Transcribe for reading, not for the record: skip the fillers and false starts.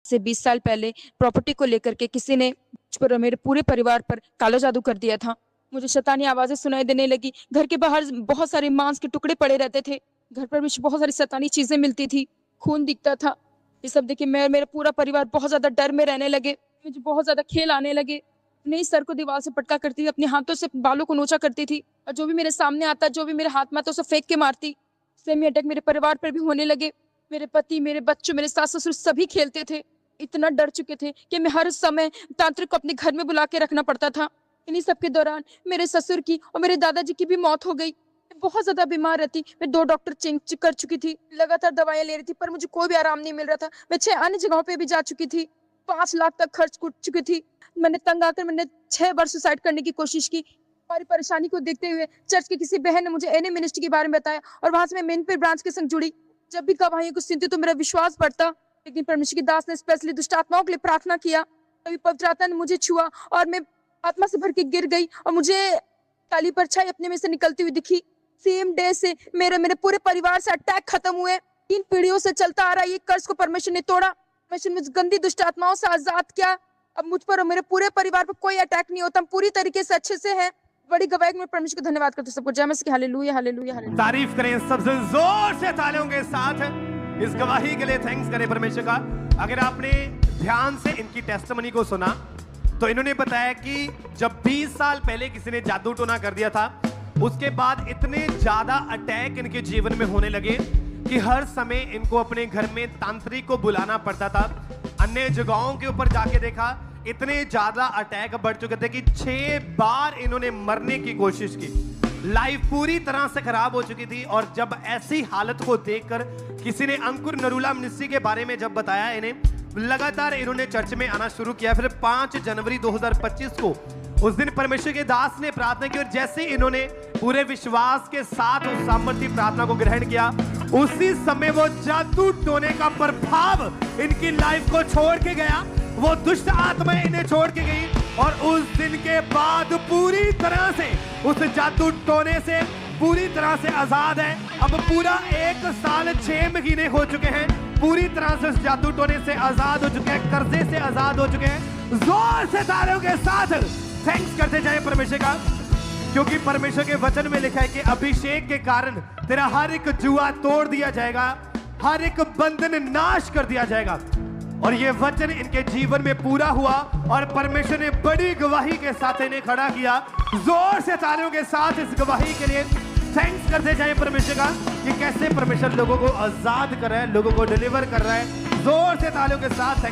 से 20 साल पहले प्रॉपर्टी को लेकर के किसी ने मुझ पर और मेरे पूरे परिवार पर काला जादू कर दिया था। मुझे शैतानी आवाज़ें सुनाई देने लगी। घर के बाहर बहुत सारे मांस के टुकड़े पड़े रहते थे। घर पर मुझे बहुत सारी शैतानी चीज़ें मिलती थी, खून दिखता था। ये सब देख के मैं और मेरा पूरा परिवार बहुत ज़्यादा डर में रहने लगे। मुझे बहुत ज़्यादा खेल आने लगे। अपने ही सर को दीवार से पटका करती थी, अपने हाथों से बालों को नोचा करती थी और जो भी मेरे सामने आता, जो भी मेरे हाथ में आता, उसे फेंक के मारती। सेमी अटैक मेरे परिवार पर भी होने लगे। मेरे पति, मेरे बच्चों, मेरे सास-ससुर सभी खेलते थे। इतना डर चुके थे कि मैं हर समय तांत्रिक को अपने घर में बुला के रखना पड़ता था। इन्हीं सब के दौरान मेरे ससुर की और मेरे दादाजी की भी मौत हो गई। मैं बहुत ज़्यादा बीमार रहती। मैं 2 डॉक्टर चेंज कर चुकी थी। लगातार दवाइयाँ ले रही थी, पर मुझे कोई भी आराम नहीं मिल रहा था। मैं 6 अन्य जगहों पे भी जा चुकी थी। 5 लाख तक खर्च कर चुकी थी। मैंने तंग आकर 6 बार सुसाइड करने की कोशिश की। हमारी परेशानी को देखते हुए चर्च की किसी बहन ने मुझे एनए मिनिस्ट्री के बारे में बताया और वहाँ से मैं मेनपुर ब्रांच के संग जुड़ी। जब भी गवाहियों को सुनती तो मेरा विश्वास बढ़ता। लेकिन परमेश्वर की दास ने स्पेशली दुष्ट आत्माओं के लिए प्रार्थना किया। तभी पवित्र आत्मा ने मुझे छुआ और मैं आत्मा से भर के गिर गई और मुझे काली परछाई अपने में से निकलती हुई दिखी। सेम डे से मेरे पूरे परिवार से अटैक खत्म हुए। 3 पीढ़ियों से चलता आ रहा ये कर्ज को परमेश्वर ने तोड़ा। परमेश्वर ने मुझे गंदी दुष्ट आत्माओं से आजाद किया। अब मुझ पर और मेरे पूरे परिवार पर कोई अटैक नहीं होता। हम पूरी तरीके से अच्छे से हैं। बड़ी गवाही में परमेश्वर को धन्यवाद करते सबको। जय मसीह की। Hallelujah, hallelujah, hallelujah. तारीफ करें सबसे जोर से तालियों के साथ इस गवाही के लिए। थैंक्स करें परमेश्वर का। अगर आपने ध्यान से इनकी टेस्टिमनी को सुना तो इन्होंने बताया कि जब 20 साल पहले किसी ने जादू टोना कर दिया था, उसके बाद इतने ज्यादा अटैक इनके जीवन में होने लगे कि हर समय इनको अपने घर में तांत्रिक को बुलाना पड़ता था। अन्य जगहों के ऊपर जाके देखा, इतने ज्यादा अटैक बढ़ चुके थे कि 6 बार इन्होंने मरने की कोशिश की। लाइफ पूरी तरह से खराब हो चुकी थी। और जब ऐसी हालत को देखकर किसी ने अंकुर नरूला मिनिस्ट्री के बारे में जब बताया इन्हें, लगातार इन्होंने चर्च में आना शुरू किया। फिर 5 जनवरी 2025 को उस दिन परमेश्वर के दास ने प्रार्थना की और जैसे इन्होंने पूरे विश्वास के साथ उस सामर्थ्य प्रार्थना को ग्रहण किया, उसी समय वो जादू टोने का प्रभाव इनकी लाइफ को छोड़ के गया। वो दुष्ट आत्मा इन्हें छोड़ के गई और उस दिन के बाद पूरी तरह से उस जादू टोने से पूरी तरह से आजाद है। अब पूरा 1 साल 6 महीने हो चुके हैं। पूरी तरह से उस जादू टोने से आजाद हो चुके हैं, कर्जे से आजाद हो चुके हैं। जोर से तालियों के साथ थैंक्स करते जाए परमेश्वर का, क्योंकि परमेश्वर के वचन में लिखा है कि अभिषेक के कारण तेरा हर एक जुआ तोड़ दिया जाएगा, हर एक बंधन नाश कर दिया जाएगा। और ये वचन इनके जीवन में पूरा हुआ और परमेश्वर ने बड़ी गवाही के साथ इन्हें खड़ा किया। जोर से तालियों के साथ इस गवाही के लिए थैंक्स करते जाए परमेश्वर का कि कैसे परमेश्वर लोगों को आजाद कर रहा है, लोगों को डिलीवर कर रहा है। जोर से तालियों के साथ